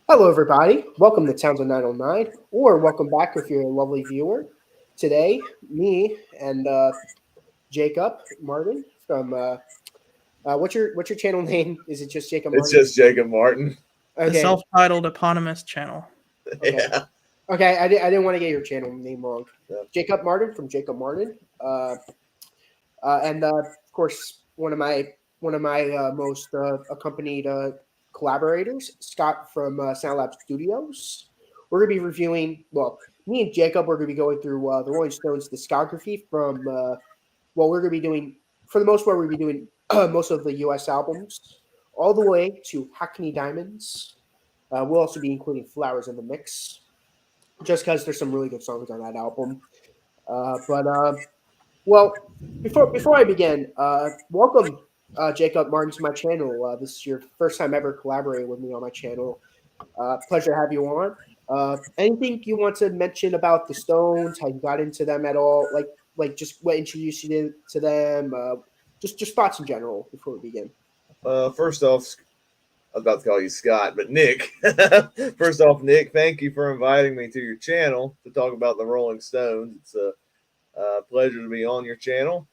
Hello, everybody. Welcome to Townsend 909, or welcome back if you're a lovely viewer. Today, me and Jacob Martin from what's your channel name? Is it just Jacob It's Martin? just Jacob Martin. The Okay, self-titled eponymous channel. okay, Yeah. okay. I didn't want to get your channel name wrong. Yeah. Jacob Martin from Jacob Martin, and of course one of my most accompanied collaborators, Scott from Sound Lab Studios. We're gonna be reviewing. Well, me and Jacob, we're gonna be going through the Rolling Stones discography from. We're gonna be doing for the most part. We're gonna be doing most of the U.S. albums, all the way to Hackney Diamonds. We'll also be including Flowers in the mix, just because there's some really good songs on that album. But before I begin, welcome Jacob Martin to my channel. This is your first time ever collaborating with me on my channel. Pleasure to have you on. Anything you want to mention about the Stones? How you got into them at all? Like just what introduced you to them? Just thoughts in general before we begin. First off, I was about to call you Scott, but Nick. First off, Nick, thank you for inviting me to your channel to talk about the Rolling Stones. It's a pleasure to be on your channel.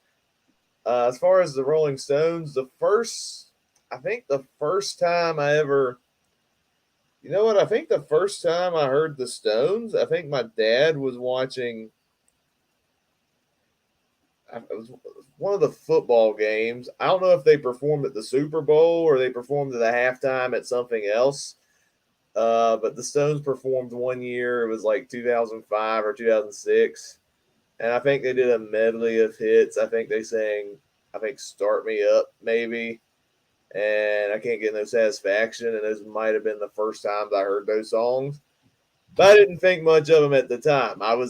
As far as the Rolling Stones, I think the first time I ever, you know what? I think the first time I heard the Stones, I think my dad was watching. It was one of the football games. I don't know if they performed at the Super Bowl or they performed at the halftime at something else. But the Stones performed one year. It was like 2005 or 2006. And I think they did a medley of hits. I think they sang, I think Start Me Up, maybe. And I Can't Get No Satisfaction. And those might have been the first times I heard those songs. But I didn't think much of them at the time. I've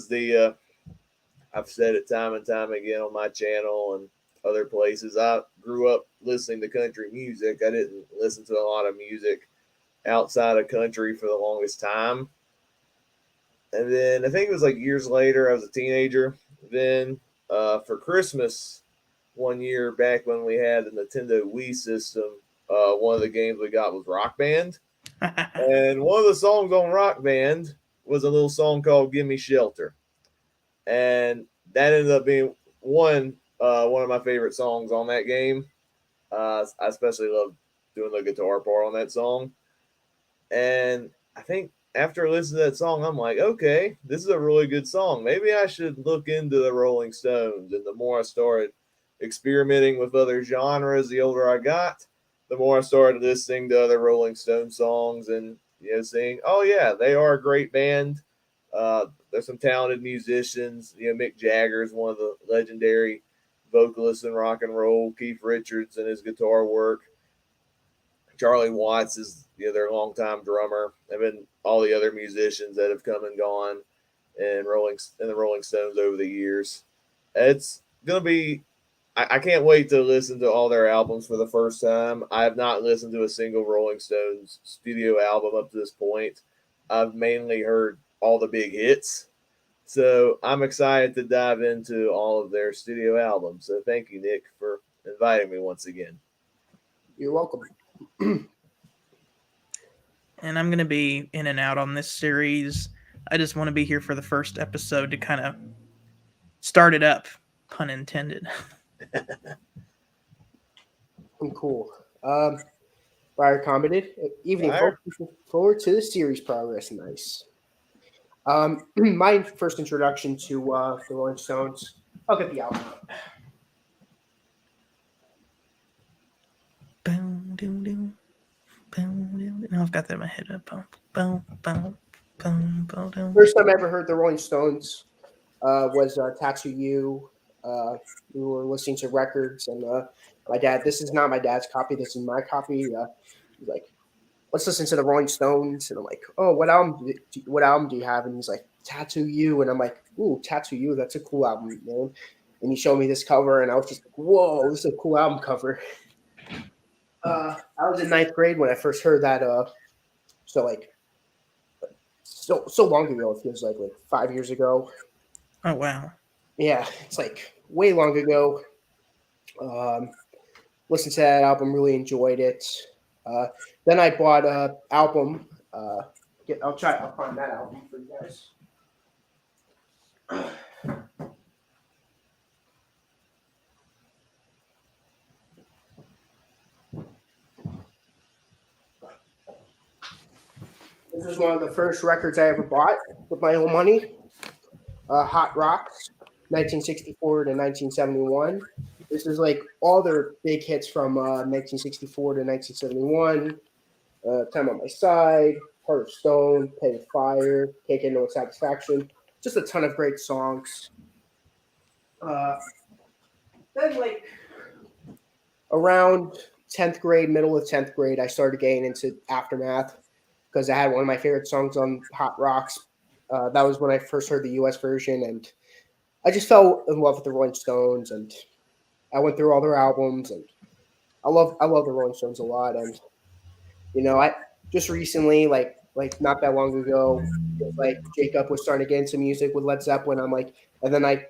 said it time and time again on my channel and other places. I grew up listening to country music. I didn't listen to a lot of music outside of country for the longest time. And then I think it was like years later, I was a teenager. Then for Christmas one year back when we had the Nintendo Wii system, one of the games we got was Rock Band. And one of the songs on Rock Band was a little song called Give Me Shelter. And that ended up being one of my favorite songs on that game. I especially love doing the guitar part on that song. And I think after listening to that song, I'm like, okay, this is a really good song. Maybe I should look into the Rolling Stones. And the more I started experimenting with other genres, the older I got, the more I started listening to other Rolling Stone songs and saying, oh yeah, they are a great band. There's some talented musicians. Mick Jagger is one of the legendary vocalists in rock and roll. Keith Richards and his guitar work. Charlie Watts is their longtime drummer. And then all the other musicians that have come and gone in the Rolling Stones over the years. It's gonna be. I can't wait to listen to all their albums for the first time. I have not listened to a single Rolling Stones studio album up to this point. I've mainly heard all the big hits. So I'm excited to dive into all of their studio albums. So thank you, Nick, for inviting me once again. You're welcome. And I'm going to be in and out on this series. I just want to be here for the first episode to kind of start it up, pun intended. Cool. Fire commented. Evening, Fire. folks. Looking forward to the series progress. Nice. My first introduction to the Rolling Stones. I'll get the album up. Now I've got that in my head. First time I ever heard the Rolling Stones was Tattoo You. We were listening to records, and my dad. This is not my dad's copy. This is my copy. He's like, "Let's listen to the Rolling Stones," and I'm like, "Oh, what album do you have?" And he's like, "Tattoo You," and I'm like, "Ooh, Tattoo You. That's a cool album, man." And he showed me this cover, and I was just like, "Whoa, this is a cool album cover." I was in ninth grade when I first heard that. So like so long ago. It feels like 5 years ago. Oh, wow. Yeah, it's like way long ago. Um, Listened to that album, really enjoyed it. Uh, then I bought a album I'll find that album for you guys. This was one of the first records I ever bought with my own money. Hot Rocks, 1964 to 1971. This is like all their big hits from 1964 to 1971. Time on My Side, Heart of Stone, Play with Fire, Can't Get No Satisfaction. Just a ton of great songs. Then, like, around 10th grade, middle of 10th grade, I started getting into Aftermath because I had one of my favorite songs on Hot Rocks. That was when I first heard the US version, and I just fell in love with the Rolling Stones, and I went through all their albums, and I love the Rolling Stones a lot. And I just recently, like not that long ago, like Jacob was starting to get into music with Led Zeppelin. I'm like, and then I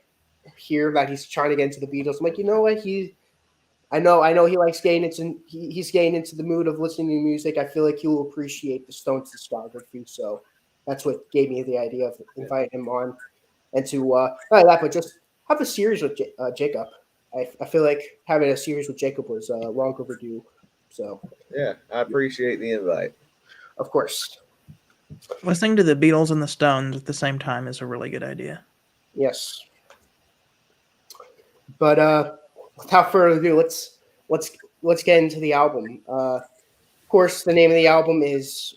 hear that he's trying to get into the Beatles. I'm like, you know what? I know he likes getting into he's getting into the mood of listening to music. I feel like he will appreciate the Stones discography. So that's what gave me the idea of inviting him on, and to not only that, but just have a series with Jacob. I feel like having a series with Jacob was long overdue. So Yeah, I appreciate the invite. of course, Listening to the Beatles and the Stones at the same time is a really good idea. yes. But without further ado, let's get into the album. Of course, the name of the album is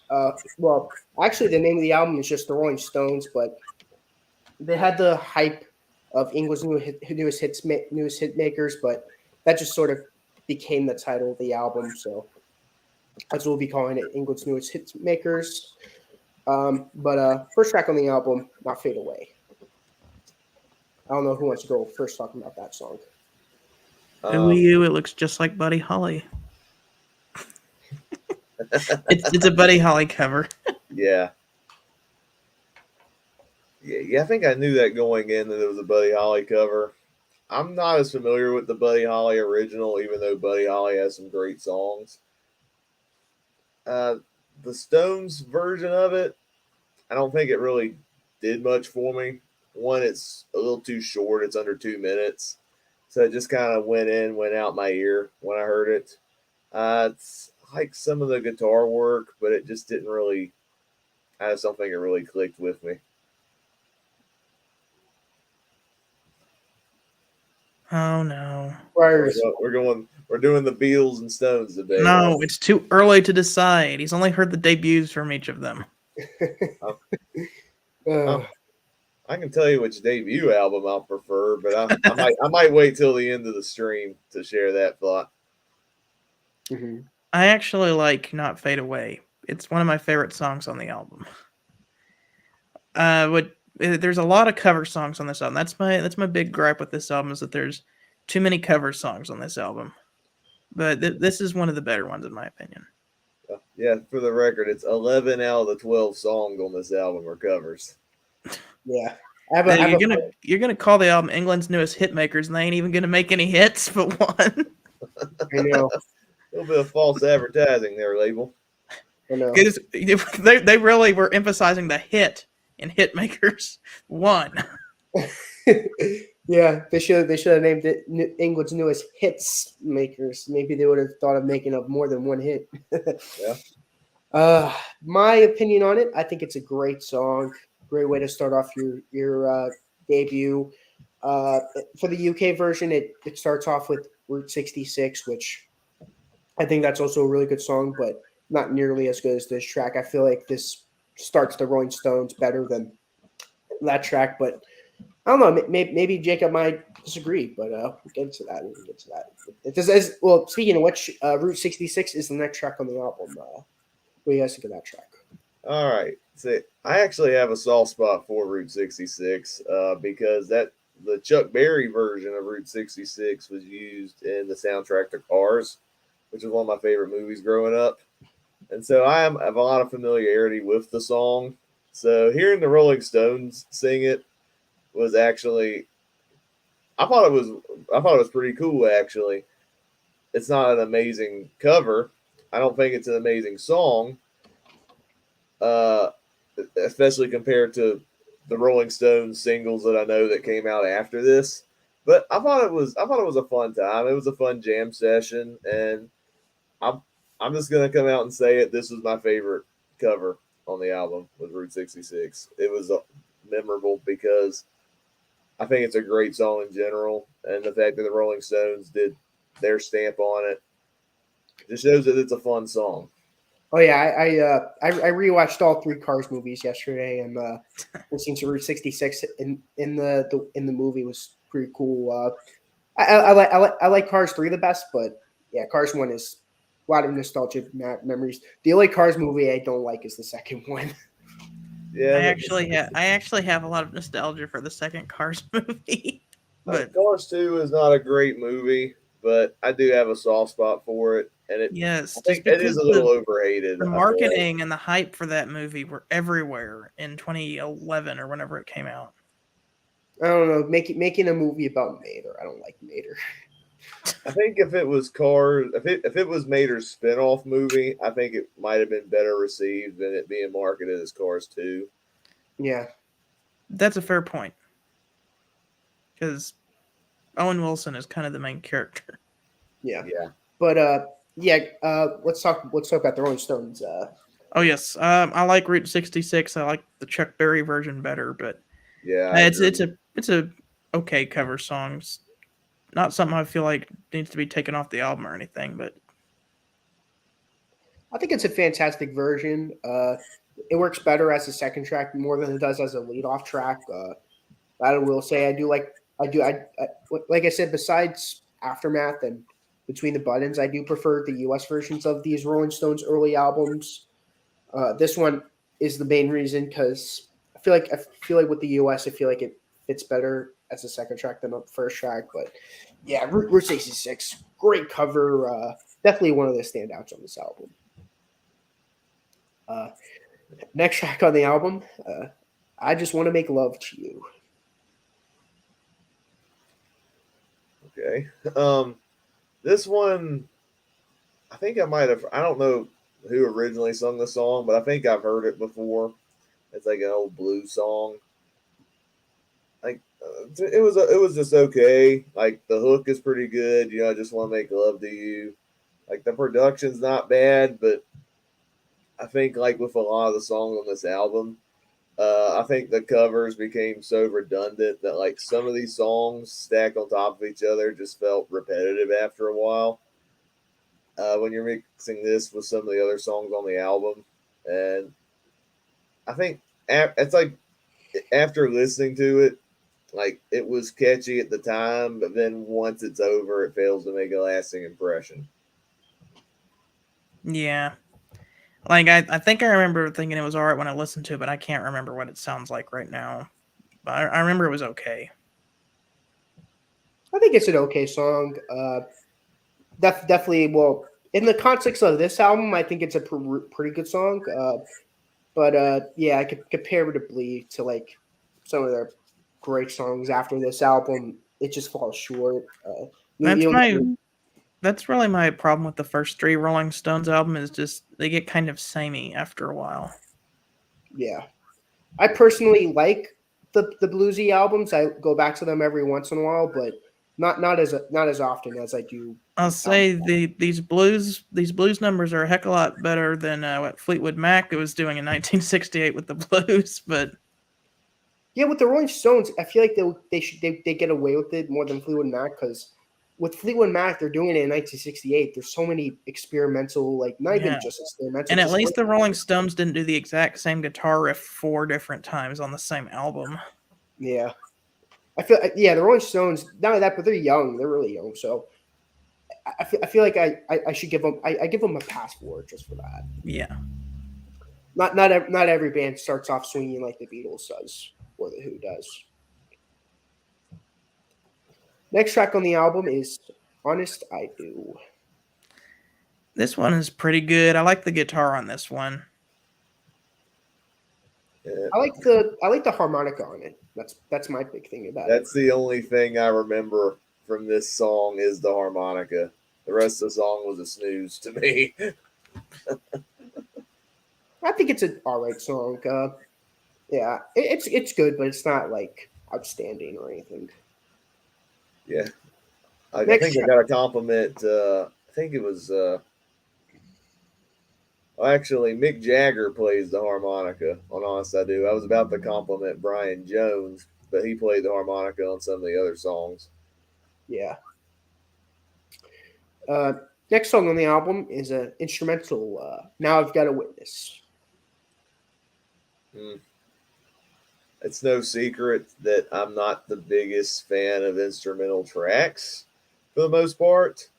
actually the name of the album is just the Rolling Stones, but they had the hype of England's newest hit makers, but that just sort of became the title of the album. So that's what we'll be calling it, England's newest hit makers. But first track on the album, Not Fade Away. I don't know who wants to go first talking about that song. Who are you? It looks just like Buddy Holly. it's a Buddy Holly cover. Yeah. Yeah, I think I knew that going in that it was a Buddy Holly cover. I'm not as familiar with the Buddy Holly original, even though Buddy Holly has some great songs. The Stones version of it, I don't think it really did much for me. One, it's a little too short. It's under 2 minutes. So it just kind of went out my ear when I heard it. It's like some of the guitar work, but it just didn't really have something that really clicked with me. Oh no. We're doing the Beatles and Stones debate. No, it's too early to decide. He's only heard the debuts from each of them. I can tell you which debut album I'll prefer, but I might wait till the end of the stream to share that thought. Mm-hmm. I actually like Not Fade Away. It's one of my favorite songs on the album. There's a lot of cover songs on this album. That's my big gripe with this album, is that there's too many cover songs on this album. But this is one of the better ones in my opinion. Yeah, for the record, it's 11 out of the 12 songs on this album are covers. Yeah. You're gonna call the album England's Newest Hitmakers, and they ain't even gonna make any hits but one. I know. A little bit of false advertising there, label. I know. They really were emphasizing the hit in Hitmakers. One. Yeah, they should have named it England's Newest Hits Makers. Maybe they would have thought of making up more than one hit. Yeah. My opinion on it, I think it's a great song. Great way to start off your debut. For the UK version, it starts off with Route 66, which I think that's also a really good song, but not nearly as good as this track. I feel like this starts the Rolling Stones better than that track, but I don't know. Maybe Jacob might disagree, but we'll get into that. It does. Well, speaking of which, Route 66 is the next track on the album. What do you guys think of that track? All right. See, I actually have a soft spot for Route 66 because the Chuck Berry version of Route 66 was used in the soundtrack to Cars, which is one of my favorite movies growing up. And so I have a lot of familiarity with the song. So hearing the Rolling Stones sing it was actually, I thought it was pretty cool, actually. It's not an amazing cover. I don't think it's an amazing song. uh, especially compared to the Rolling Stones singles that I know that came out after this. But I thought it was a fun time. It was a fun jam session, and I'm I'm just gonna come out and say it. This was my favorite cover on the album with Route 66. It was memorable because I think it's a great song in general, and the fact that the Rolling Stones did their stamp on it just shows that it's a fun song. Oh yeah, I rewatched all three Cars movies yesterday, and listening to Route 66 in the movie was pretty cool. I like Cars 3 the best, but yeah, Cars 1 is a lot of nostalgic memories. The only Cars movie I don't like is the second one. Yeah, I actually have a lot of nostalgia for the second Cars movie, but Cars 2 is not a great movie, but I do have a soft spot for it, and I yes, think just it is because a little overhated. the I feel like. marketing and the hype for that movie were everywhere in 2011 or whenever it came out. I don't know, making a movie about Mater. I don't like Mater. I think if it was Cars, if it was Mater's spinoff movie, I think it might have been better received than it being marketed as Cars 2. Yeah, That's a fair point because Owen Wilson is kind of the main character. yeah, Yeah, but yeah. Let's talk about the Rolling Stones. Oh yes, I like Route 66. I like the Chuck Berry version better, but yeah, I agree. it's a okay cover song. It's not something I feel like needs to be taken off the album or anything. But I think it's a fantastic version. It works better as a second track more than it does as a lead off track. I will say I like I said, besides Aftermath and Between the Buttons, I do prefer the US versions of these Rolling Stones early albums. This one is the main reason because I feel like with the US, I feel like it fits better as a second track than the first track. But yeah, Route 66, great cover. Definitely one of the standouts on this album. Uh, Next track on the album, I Just Want to Make Love to You. Okay. This one, I think I might have. I don't know who originally sung the song, but I think I've heard it before. It's like an old blues song. Like it was just okay. Like the hook is pretty good. You know, I just want to make love to you. Like the production's not bad, but I think like with a lot of the songs on this album, I think the covers became so redundant that like some of these songs stacked on top of each other just felt repetitive after a while. When you're mixing this with some of the other songs on the album, and I think it's like after listening to it, like it was catchy at the time, but then once it's over, it fails to make a lasting impression. yeah, like I think I remember thinking it was alright when I listened to it, but I can't remember what it sounds like right now. But I remember it was okay. I think it's an okay song. Definitely, well, in the context of this album, I think it's a pretty good song. But yeah, I could comparatively to like some of their great songs after this album, it just falls short. That's You'll my never, that's really my problem with the first three Rolling Stones album is just they get kind of samey after a while. yeah. I personally like the bluesy albums. I go back to them every once in a while, but not as often as I do. I'll say these blues numbers are a heck of a lot better than what Fleetwood Mac was doing in 1968 with the blues. But Yeah, with the Rolling Stones, I feel like they get away with it more than Fleetwood Mac because with Fleetwood Mac, they're doing it in 1968. There's so many experimental, like not even yeah, just experimental, and at just least the Rolling Stones didn't do the exact same guitar riff four different times on the same album. yeah. I feel yeah, the Rolling Stones. Not only that, but they're young. They're really young. So I feel like I should give them I give them a pass for it just for that. Yeah, Not every band starts off swinging like the Beatles does or the Who does. Next track on the album is "Honest I Do." this one is pretty good. I like the guitar on this one. Yeah, I like the harmonica on it. That's my big thing about it. that's the only thing I remember from this song is the harmonica. The rest of the song was a snooze to me. I think it's an all right song. Yeah, it's good, but it's not like outstanding or anything. Yeah, I Next think I track. got a compliment. I think it was well, actually Mick Jagger plays the harmonica on Honest I Do. I was about to compliment Brian Jones, but he played the harmonica on some of the other songs. Yeah. Uh, Next song on the album is an instrumental. Now I've got a witness. Mm. It's no secret that I'm not the biggest fan of instrumental tracks for the most part.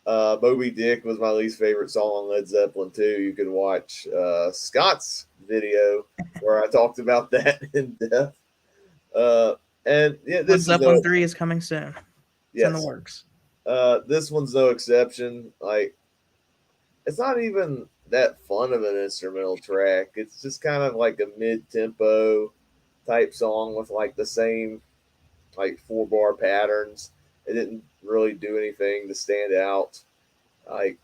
Moby Dick was my least favorite song on Led Zeppelin 2. You can watch Scott's video where I talked about that in depth. Uh, and yeah, Led this is Zeppelin no 3 is coming soon. It's in the yes. works. This one's no exception. Like it's not even that fun of an instrumental track. It's just kind of like a mid-tempo type song with like the same like 4 bar patterns. It didn't really do anything to stand out. Like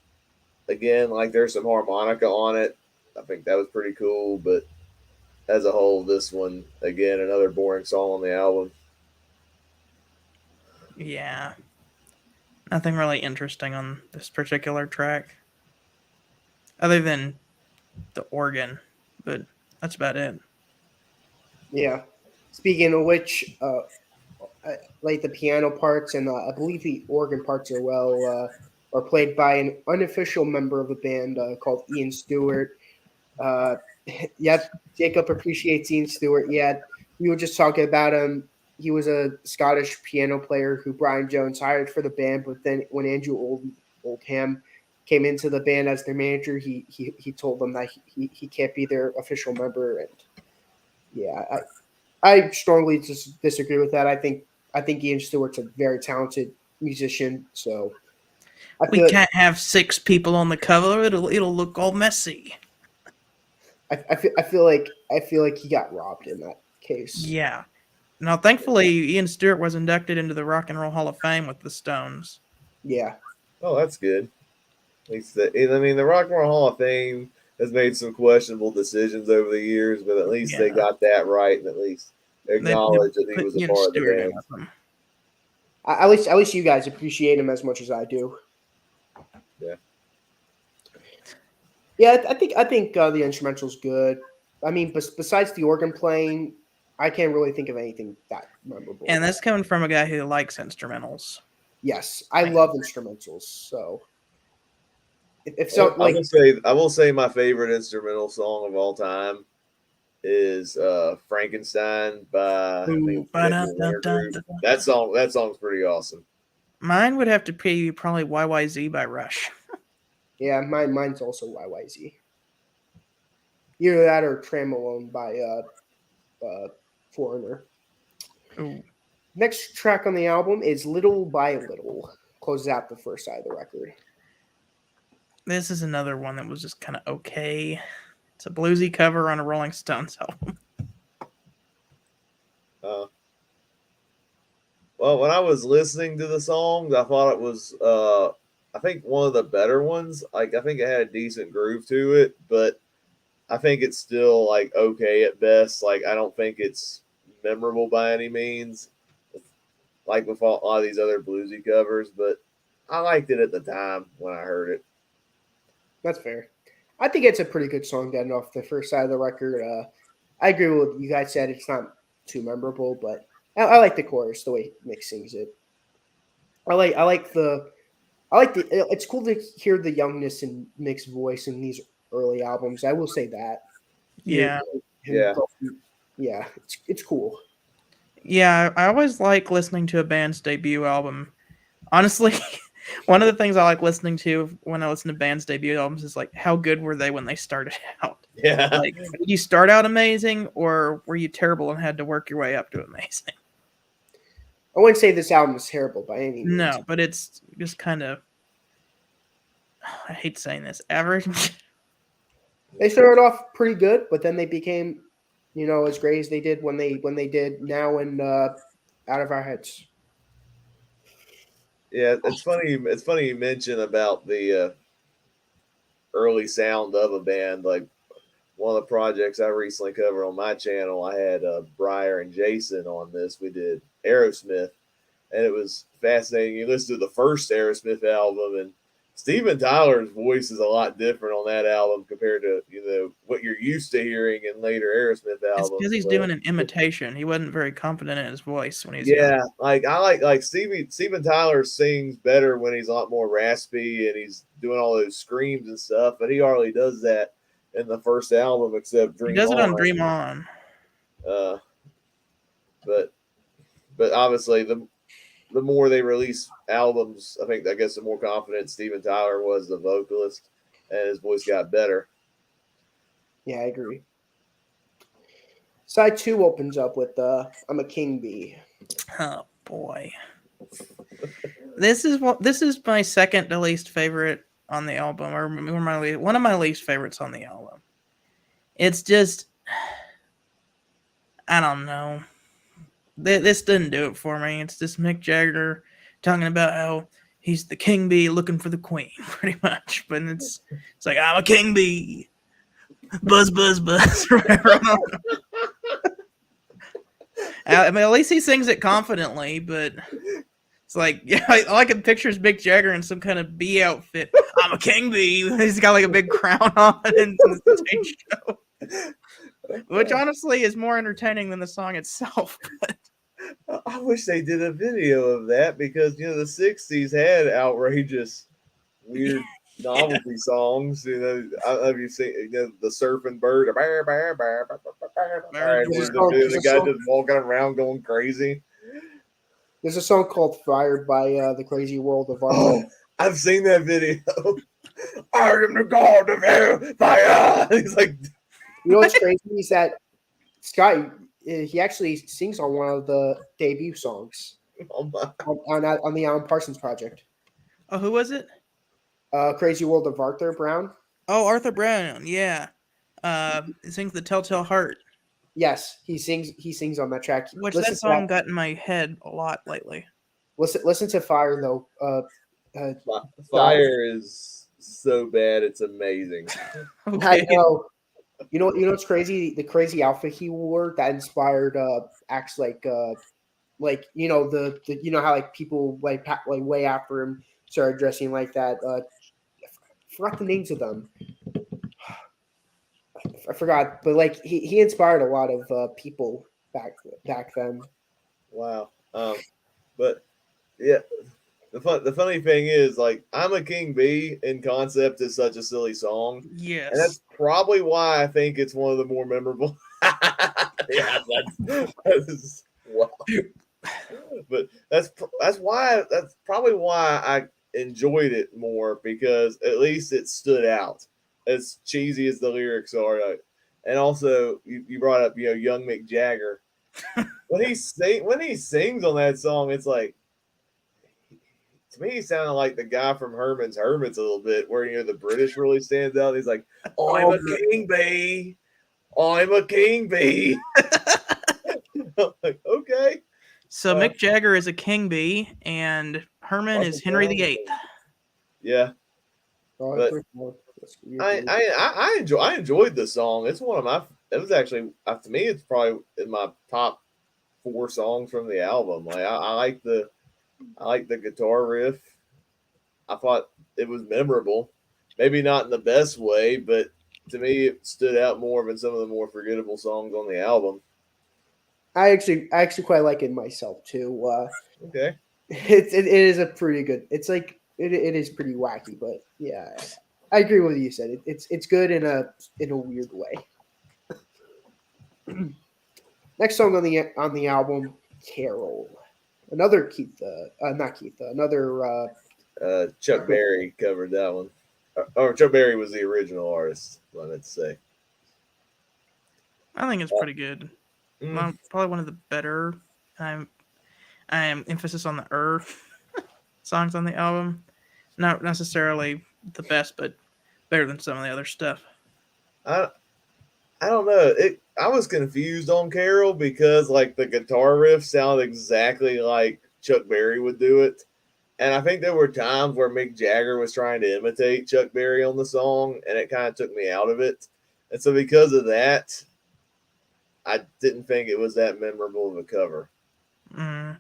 again, like there's some harmonica on it. I think that was pretty cool, but as a whole, this one again another boring song on the album. Yeah. Nothing really interesting on this particular track. Other than the organ, but that's about it. Yeah. Speaking of which, like the piano parts and I believe the organ parts are played by an unofficial member of the band called Ian Stewart. Uh, yep, Jacob appreciates Ian Stewart. Yeah, we were just talking about him. He was a Scottish piano player who Brian Jones hired for the band, but then when Andrew Oldham came into the band as their manager, he told them that he can't be their official member. And yeah, I strongly disagree with that. I think Ian Stewart's a very talented musician. So I We feel like can't have 6 people on the cover. It'll look all messy. I feel like he got robbed in that case. Yeah. Now, thankfully, Ian Stewart was inducted into the Rock and Roll Hall of Fame with the Stones. Yeah, Oh, that's good. At least I mean, the Rock and Roll Hall of Fame has made some questionable decisions over the years, but at least they Yeah. got that right and at least They acknowledge that he put was a Ian part of the Stewart in band. with them. at least you guys appreciate him as much as I do. Yeah. Yeah, I think the instrumental's good. I mean, besides the organ playing, I can't really think of anything that memorable. And that's coming from a guy who likes instrumentals. Yes, I Man. love instrumentals. So if Well, so, like I will say my favorite instrumental song of all time is Frankenstein by I think Ooh, it's Nickel Winter Group. ba-dum-dum-dum-dum. That song's pretty awesome. Mine would have to be probably YYZ by Rush. yeah, mine's also YYZ. Either that or Tremolone by Foreigner. Ooh. Next track on the album is Little by Little. Closes out the first side of the record. This is another one that was just kind of okay. It's a bluesy cover on a Rolling Stones album. Uh, well, when I was listening to the songs, I thought it was I think one of the better ones. Like I think it had a decent groove to it, but I think it's still like okay at best. Like I don't think it's memorable by any means, like with a lot of these other bluesy covers. But I liked it at the time when I heard it. That's fair. I think it's a pretty good song getting off the first side of the record. I agree with what you guys said. It's not too memorable, but I like the chorus, the way Mick sings it. I like the. It's cool to hear the youngness in Mick's voice in these early albums. I will say that. Hear Yeah. him, Yeah, yeah, it's cool. Yeah, I always like listening to a band's debut album. Honestly, one of the things I like listening to when I listen to bands' debut albums is like how good were they when they started out? yeah, Like, did you start out amazing or were you terrible and had to work your way up to amazing? I wouldn't say this album is terrible by any means. No, but it's just kind of, I hate saying this, average. They started off pretty good, but then they became, as great as they did when they did now and out of our heads. yeah. It's funny. It's funny you mention about the early sound of a band. Like one of the projects I recently covered on my channel, I had Briar and Jason on this. We did Aerosmith, and it was fascinating. You listen to the first Aerosmith album, and Steven Tyler's voice is a lot different on that album compared to what you're used to hearing in later Aerosmith It's albums. because he's doing an imitation. He wasn't very confident in his voice when he's yeah, young. I like Steven Tyler sings better when he's a lot more raspy and he's doing all those screams and stuff, but he hardly does that in the first album except Dream He does it On. on Dream On. But obviously the more they release albums, I guess the more confident Steven Tyler was the vocalist, and his voice got better. Yeah, I agree. Side 2 opens up with I'm a King Bee. Oh boy. This is my second to least favorite on the album, or one of my least favorites on the album. It's just, I don't know. This didn't do it for me. It's just Mick Jagger talking about how he's the king bee looking for the queen, pretty much. But it's like, I'm a king bee. Buzz, buzz, buzz. Or whatever. I mean, at least he sings it confidently, but it's like, yeah, all I can picture is Mick Jagger in some kind of bee outfit. I'm a king bee. He's got like a big crown on in the stage show. Which honestly is more entertaining than the song itself. I wish they did a video of that because the 60s had outrageous, weird novelty songs. Have you seen the surfing bird? The guy just walking around going crazy. There's a song called "Fired" by the Crazy World of Art. Oh, I've seen that video. I am the god of hellfire. He's like, you know what's crazy is that Scott, he actually sings on one of the debut songs on the Alan Parsons Project. Oh, who was it? Crazy World of Arthur Brown. Oh, Arthur Brown, yeah. He sings the Telltale Heart. Yes, he sings on that track. Which that song got in my head a lot lately. Listen to Fire though. Fire is so bad, it's amazing. Okay. I know. You know what's crazy? The crazy outfit he wore that inspired acts like the how like people like way after him started dressing like that. I forgot the names of them. I forgot, but like he inspired a lot of people back then. Wow. But yeah, the funny thing is, like, I'm a King Bee in concept is such a silly song. Yes. And that's probably why I think it's one of the more memorable. Yeah, that's wow. But that's probably why I enjoyed it more, because at least it stood out. As cheesy as the lyrics are, and also you brought up young Mick Jagger. when he sings on that song, it's like, to me he sounded like the guy from Herman's Hermits a little bit, where the British really stands out. He's like, I'm a king bee, I'm a king bee. Like, okay. So Mick Jagger is a king bee, and Herman is Henry VIII. Yeah. But I enjoyed the song. It's one of my. It was actually, to me, it's probably in my top 4 songs from the album. Like I like the guitar riff. I thought it was memorable. Maybe not in the best way, but to me, it stood out more than some of the more forgettable songs on the album. I actually quite like it myself too. Okay. It is a pretty good. It's like it is pretty wacky, but yeah. I agree with what you said. It's good in a weird way. Next song on the album, Carol. Another another Chuck Berry covered that one. Or Chuck Berry was the original artist, I meant to say. I think it's pretty good. Probably one of the better. I am emphasis on the songs on the album. Not necessarily the best, but better than some of the other stuff. I don't know. I was confused on Carol because like the guitar riff sounded exactly like Chuck Berry would do it. And I think there were times where Mick Jagger was trying to imitate Chuck Berry on the song, and it kind of took me out of it. And so because of that, I didn't think it was that memorable of a cover. Mm.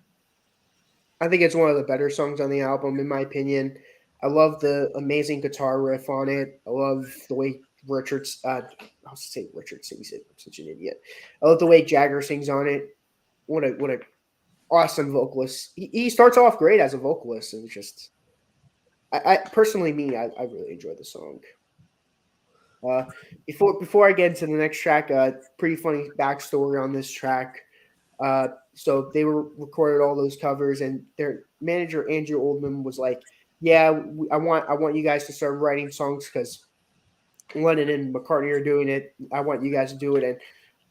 I think it's one of the better songs on the album, in my opinion. I love the amazing guitar riff on it. I love the way I'll say Richard sings it. I'm such an idiot. I love the way Jagger sings on it. What a awesome vocalist. He starts off great as a vocalist, and just I personally I really enjoy the song. Uh, before I get into the next track, pretty funny backstory on this track. So they were recorded all those covers, and their manager Andrew Oldham was like, "Yeah, I want you guys to start writing songs because Lennon and McCartney are doing it. I want you guys to do it." And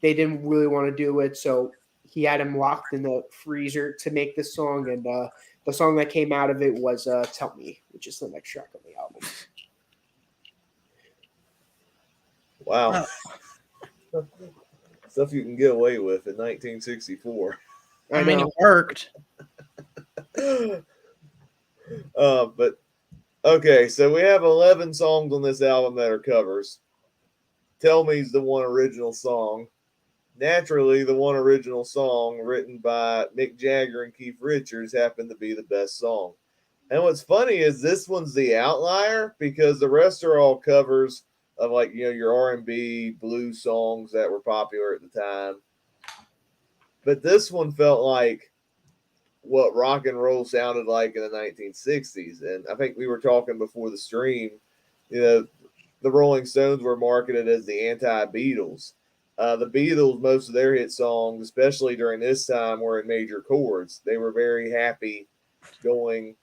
they didn't really want to do it, so he had him locked in the freezer to make this song. And the song that came out of it was "Tell Me," which is the next track on the album. Wow. Oh, Stuff you can get away with in 1964. I mean, know. it worked. But okay, so we have 11 songs on this album that are covers. Tell Me's the one original song. Naturally, the one original song written by Mick Jagger and Keith Richards happened to be the best song. And what's funny is this one's the outlier because the rest are all covers of like, you know, your R&B blues songs that were popular at the time. But this one felt like what rock and roll sounded like in the 1960s. And I think we were talking before the stream, you know, the Rolling Stones were marketed as the anti-Beatles. The Beatles, most of their hit songs, especially during this time, were in major chords. They were very happy going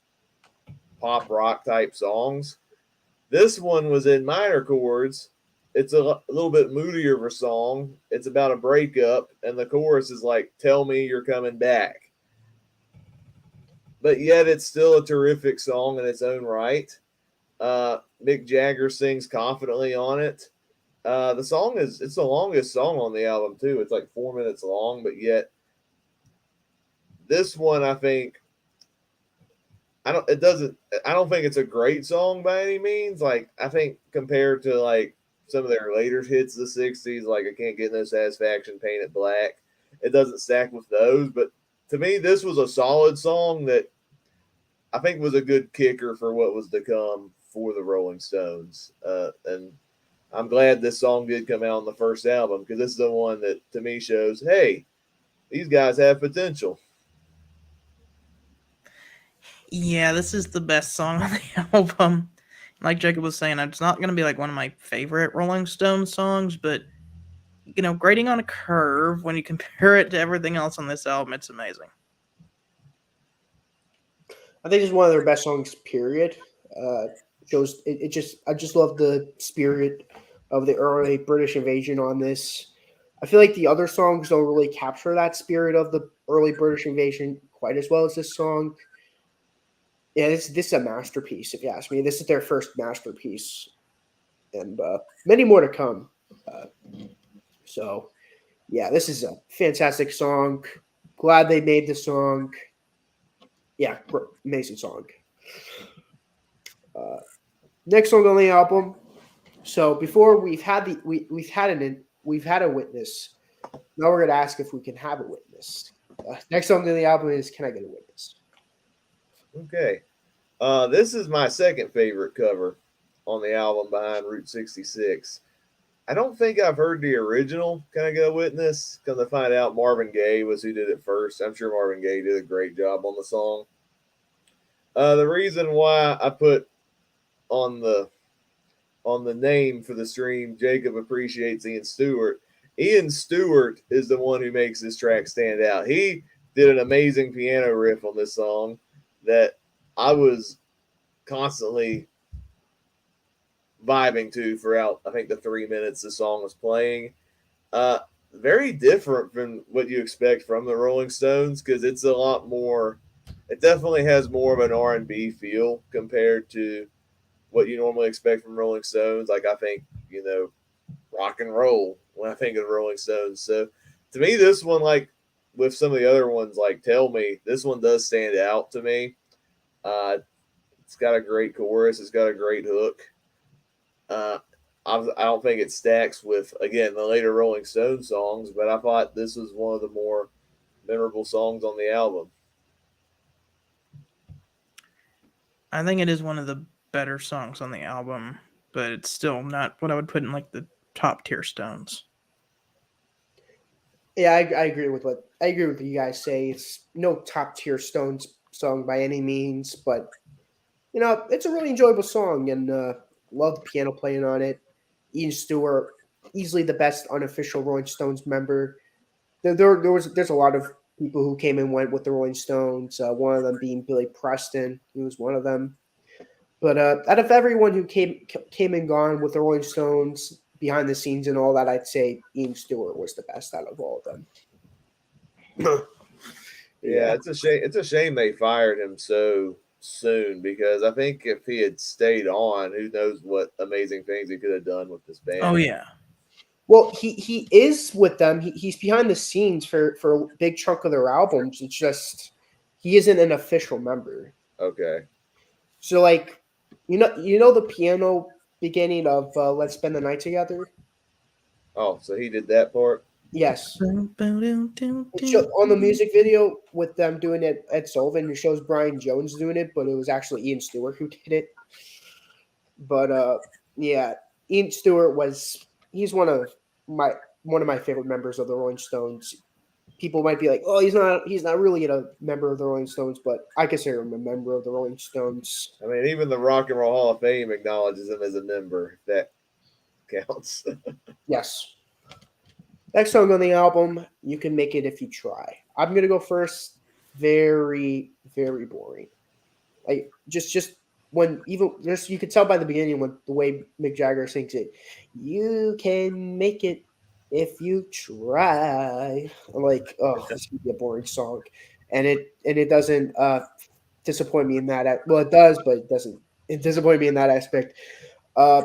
pop rock type songs. This one was in minor chords. It's a little bit moodier of a song. It's about a breakup, and the chorus is like, "Tell me you're coming back." But yet, it's still a terrific song in its own right. Mick Jagger sings confidently on it. The song it's the longest song on the album too. It's like 4 minutes long, but yet this one I think I don't think it's a great song by any means. Like I think compared to like some of their later hits of the 60s, like I Can't Get No Satisfaction, Paint It Black, it doesn't stack with those. But to me, this was a solid song that I think was a good kicker for what was to come for the Rolling Stones. And I'm glad this song did come out on the first album because this is the one that to me shows, hey, these guys have potential. Yeah, this is the best song on the album. Like Jacob was saying, it's not going to be like one of my favorite Rolling Stones songs, but you know, grading on a curve when you compare it to everything else on this album, it's amazing. I think it's one of their best songs. Period. Shows I just love the spirit of the early British invasion on this. I feel like the other songs don't really capture that spirit of the early British invasion quite as well as this song. Yeah, this is a masterpiece. If you ask me, this is their first masterpiece, and many more to come. Uh, so, yeah, this is a fantastic song. Glad they made the song. Yeah, amazing song. Uh, Next song on the album. So before we've had a witness. Now we're gonna ask if we can have a witness. Next song on the album is "Can I Get a Witness?" Okay. This is my second favorite cover on the album behind Route 66. I don't think I've heard the original Can I Get a Witness? Come to find out Marvin Gaye was who did it first. I'm sure Marvin Gaye did a great job on the song. The reason why I put on the name for the stream, Jacob appreciates Ian Stewart. Ian Stewart is the one who makes this track stand out. He did an amazing piano riff on this song that I was constantly vibing to throughout, I think, the 3 minutes the song was playing. Very different from what you expect from the Rolling Stones because it's a lot more. It definitely has more of an R&B feel compared to what you normally expect from Rolling Stones. Like I think, you know, rock and roll when I think of the Rolling Stones. So to me, this one, like with some of the other ones, like Tell Me, this one does stand out to me. It's got a great chorus. It's got a great hook. I don't think it stacks with again the later Rolling Stones songs, but I thought this was one of the more memorable songs on the album. I think it is one of the better songs on the album, but it's still not what I would put in like the top tier Stones. Yeah, I agree with what you guys say. It's no top tier Stones song by any means, but it's a really enjoyable song, and love the piano playing on it. Ian Stewart, easily the best unofficial Rolling Stones member. There's a lot of people who came and went with the Rolling Stones. One of them being Billy Preston, who was one of them. But out of everyone who came and gone with the Rolling Stones behind the scenes and all that, I'd say Ian Stewart was the best out of all of them. Yeah, Yeah. it's a shame. It's a shame they fired him so soon because I think if he had stayed on, who knows what amazing things he could have done with this Oh band. yeah. Well, he is with them. He's behind the scenes for a big chunk of their albums. It's just he isn't an official member. Okay. So like, you know the piano beginning of "Let's Spend the Night Together." Oh, so he did that part. Yes. On On the music video with them doing it at Sullivan, it shows Brian Jones doing it, but it was actually Ian Stewart who did it. But yeah, Ian Stewart he's my one of my favorite members of the Rolling Stones. People might be like, "Oh, he's not really a member of the Rolling Stones," but I consider him a member of the Rolling Stones. I mean, even the Rock and Roll Hall of Fame acknowledges him as a member. If that counts. Yes. Next song on the album, "You Can Make It If You Try." I'm gonna go first. Very, very boring. Like just when even just you could tell by the beginning when the way Mick Jagger sings it, "You can make it if you try." I'm like, oh, this could be a boring song, and it doesn't disappoint me in that. Well, it does, but it doesn't. It disappointed me in that aspect. Uh,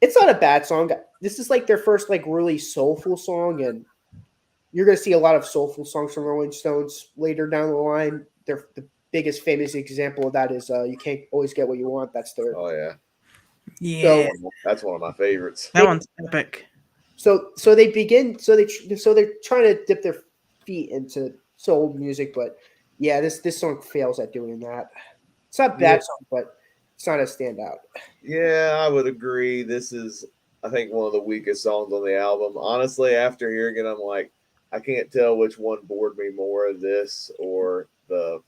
it's not a bad song. This is like their first like really soulful song, and you're going to see a lot of soulful songs from Rolling Stones later down the line. The biggest famous example of that is "You Can't Always Get What You Want." That's their Oh yeah, Yeah, so that's one of my favorites. that one's epic. so they begin so they're trying to dip their feet into soul music, but yeah, this song fails at doing that. It's not a Yeah, bad song, but it's not a standout. yeah, I would agree. This is, I think, one of the weakest songs on the album. Honestly, after hearing it, I'm like, I can't tell which one bored me more, this or the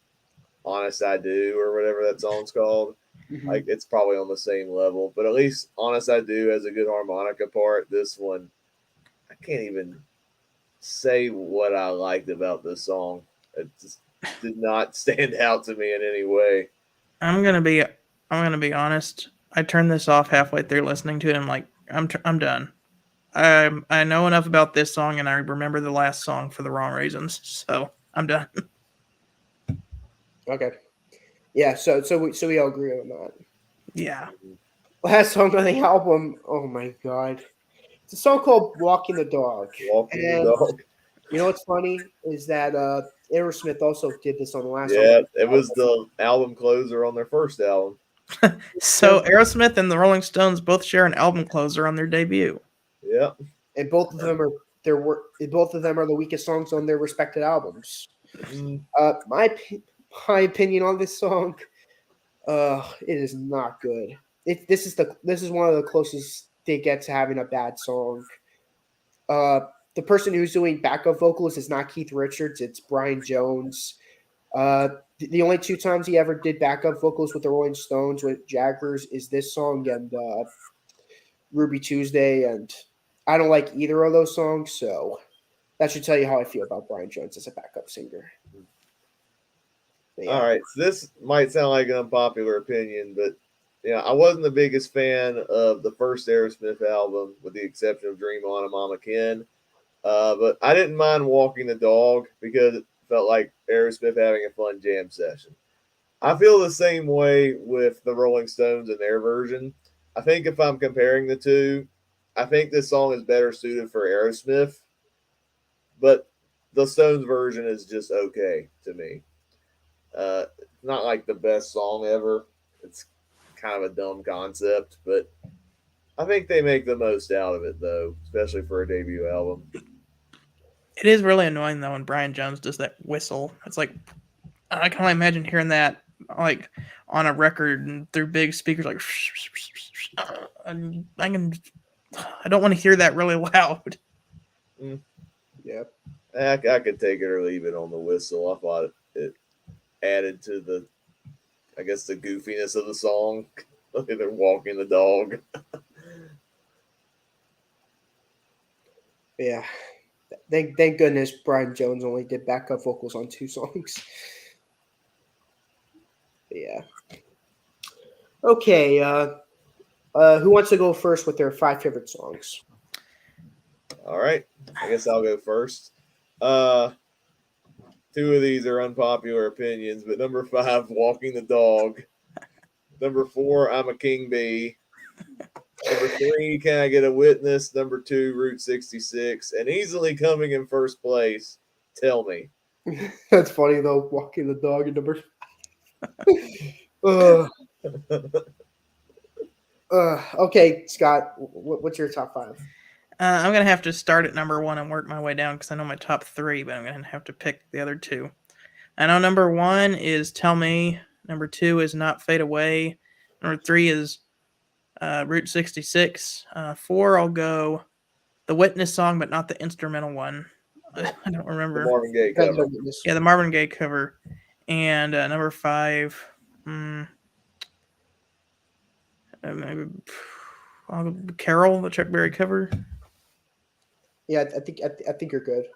"Honest I Do" or whatever that song's called. Mhm. Like, it's probably on the same level, but at least "Honest I Do" has a good harmonica part. This one, I can't even say what I liked about this song. It just did not stand out to me in any way. I'm gonna be I'm gonna be honest. I turned this off halfway through listening to it. I'm like, I'm done. I know enough about this song, and I remember the last song for the wrong reasons. So I'm done. Okay, yeah. So we all agree on that. Yeah. Last song on the album. Oh my god, it's a song called "Walking the Dog." Walking the And dog. you know what's funny is that Aerosmith also did this on the last song. Yeah, it was the album closer on their first album. So Aerosmith and the Rolling Stones both share an album closer on their debut. Yeah. And both of them are both of them are the weakest songs on their respective albums. Mm, Uh, my my opinion on this song, it is not good. This is one of the closest they get to having a bad song. Uh, the person who's doing backup vocals is not Keith Richards; it's Brian Jones. Uh, the only two times he ever did backup vocals with the Rolling Stones with Jaggers is this song and Ruby Tuesday, and I don't like either of those songs, so that should tell you how I feel about Brian Jones as a backup singer. But all yeah, right. So this might sound like an unpopular opinion, but yeah, I wasn't the biggest fan of the first Aerosmith album, with the exception of "Dream On" and "Mama Ken." But I didn't mind "Walking the Dog" because it felt like Aerosmith having a fun jam session. I feel the same way with the Rolling Stones and their version. I think if I'm comparing the two, I think this song is better suited for Aerosmith, but the Stones version is just okay to me. Not like the best song ever. It's kind of a dumb concept, but I think they make the most out of it though, especially for a debut album. It is really annoying though when Brian Jones does that whistle. It's like I can only imagine hearing that like on a record and through big speakers, like. And I don't want to hear that really loud. Mm. Yeah. I could take it or leave it on the whistle. I thought it added to the, I guess, the goofiness of the song. They're walking the dog. Yeah. Thank goodness Brian Jones only did backup vocals on 2 songs. Yeah. Okay. Who wants to go first with their 5 favorite songs? All right, I guess I'll go first. 2 of these are unpopular opinions, but number 5, Walking the Dog. Number 4, I'm a King Bee. Number 3, Can I Get a Witness? Number 2, Route 66. And easily coming in first place, Tell Me. That's funny though. Walking the dog in number. uh, okay, Scott. What's your top 5? I'm gonna have to start at number 1 and work my way down because I know my top 3, but I'm gonna have to pick the other 2. I know number 1 is "Tell Me." Number 2 is "Not Fade Away." Number 3 is Route 66. 4, I'll go the Witness song, but not the instrumental one. I don't The remember. Marvin Gaye Depends cover. on this. Yeah, the Marvin Gaye cover. And number 5, maybe I'll go Carol, the Chuck Berry cover. Yeah, I think you're good.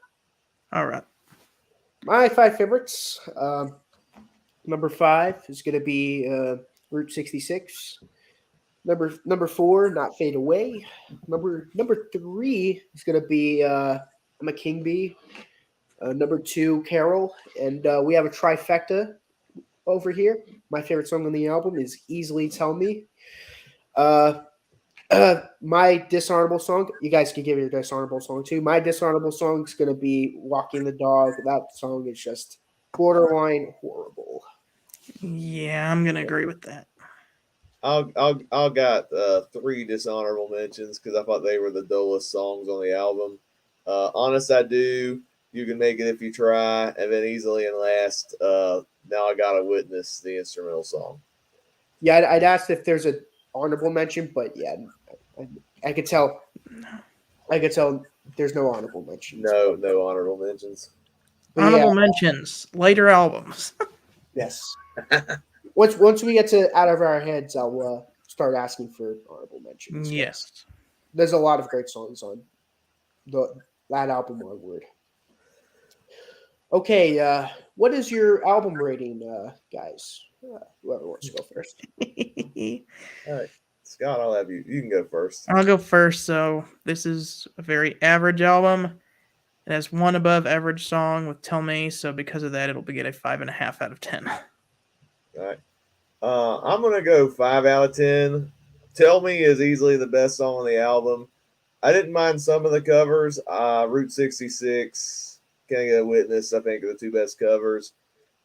All right. My 5 favorites. Number 5 is going to be Route 66. Number 4, Not Fade Away. Number 3 is going to be I'm a King Bee. Number 2, Carol, and we have a trifecta over here. My favorite song on the album is "Easily Tell Me." Uh, my dishonorable song. You guys can give your dishonorable song too. My dishonorable song is going to be "Walking the Dog." That song is just borderline horrible. Yeah, I'm gonna agree with that. I'll got 3 dishonorable mentions because I thought they were the dullest songs on the album. Honest I Do, You Can Make It If You Try, and then easily and last, Now I Gotta Witness, the instrumental song. Yeah, I'd asked if there's a honorable mention, but yeah, I could tell. I could tell there's no honorable mentions. No honorable mentions. But yeah, Honorable mentions, later albums. yes. Once we get to out of our heads, I'll start asking for honorable mentions. Yes. There's a lot of great songs on that album onward. Okay, what is your album rating, guys? Whoever wants to go first. All right, Scott, I'll have you. You can go first. I'll go first. So this is a very average album. It has 1 above average song with "Tell Me," so because of that, it'll get a 5.5 out of 10. All right. I'm gonna go 5 out of 10. Tell Me is easily the best song on the album. I didn't mind some of the covers. Route 66, Can I Get a Witness, I think are the 2 best covers.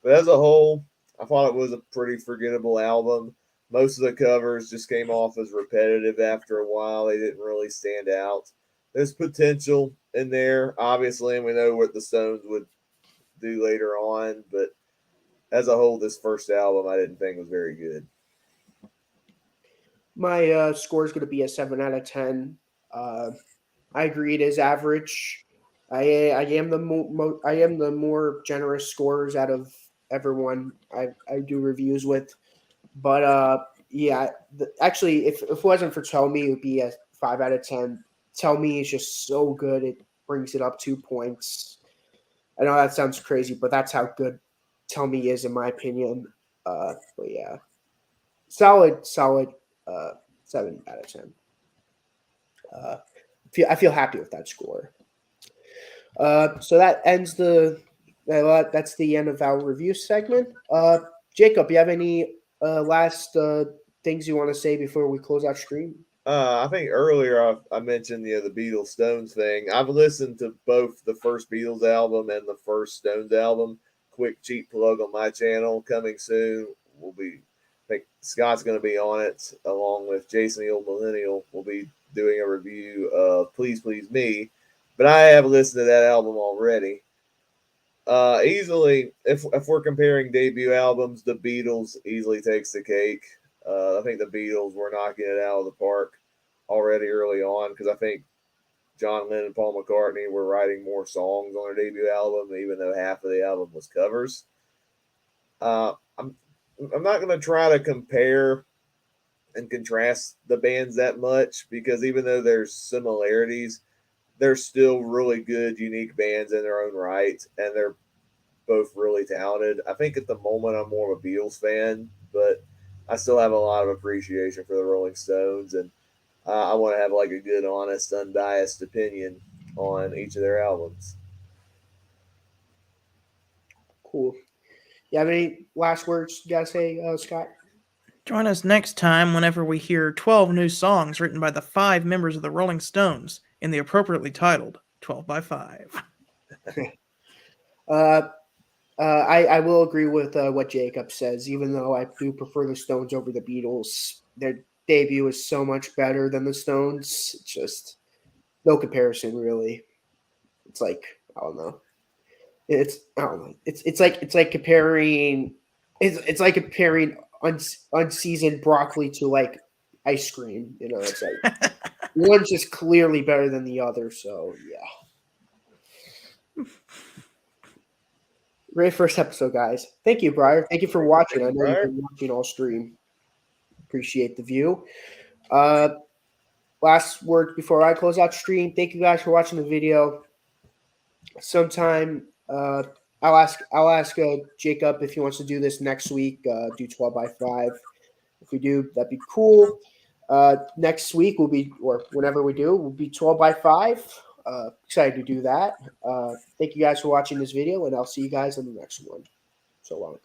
But as a whole, I thought it was a pretty forgettable album. Most of the covers just came off as repetitive after a while. They didn't really stand out. There's potential in there, obviously, and we know what the Stones would do later on. But as a whole, this first album I didn't think was very good. My score is going to be a 7 out of 10. I agree it is average. I am the more generous scorers out of everyone I do reviews with. But yeah, actually, if it wasn't for Tell Me, it would be a 5 out of 10. Tell Me is just so good; it brings it up 2 points. I know that sounds crazy, but that's how good Tell Me is, in my opinion. But yeah, solid 7 out of 10. Uh, I feel happy with that score. So that ends that's the end of our review segment. Jacob, you have any last things you want to say before we close out stream? I think earlier I mentioned the Beatles Stones thing. I've listened to both the first Beatles album and the first Stones album. Quick cheap plug on my channel coming soon. think Scott's going to be on it, along with Jason, the Old Millennial, will be doing a review of Please Please Me. But I have listened to that album already. Easily, if we're comparing debut albums, the Beatles easily takes the cake. I think the Beatles were knocking it out of the park already early on, because I think John Lennon and Paul McCartney were writing more songs on their debut album, even though half of the album was covers. I'm not going to try to compare and contrast the bands that much, because even though there's similarities, they're still really good, unique bands in their own right, and they're both really talented. I think at the moment I'm more of a Beatles fan, but I still have a lot of appreciation for the Rolling Stones, and I want to have like a good, honest, unbiased opinion on each of their albums. Cool. You have any last words you gotta say, Scott? Join us next time whenever we hear 12 new songs written by the 5 members of the Rolling Stones in the appropriately titled 12 by 5. I will agree with what Jacob says, even though I do prefer the Stones over the Beatles. Their debut is so much better than the Stones. It's just no comparison, really. It's like, I don't know. I don't know. It's like comparing unseasoned broccoli to like ice cream. You know, it's like one's just clearly better than the other. So yeah. Great first episode, guys. Thank you, Briar. Thank you for watching. I know you've been watching all stream. Appreciate the view. Last word before I close out stream. Thank you guys for watching the video. Sometime I'll ask Jacob if he wants to do this next week. Do 12 by 5. If we do, that'd be cool. Next week will be, or whenever we do, will be 12 by 5. Excited to do that. Thank you guys for watching this video, and I'll see you guys in the next one. So long.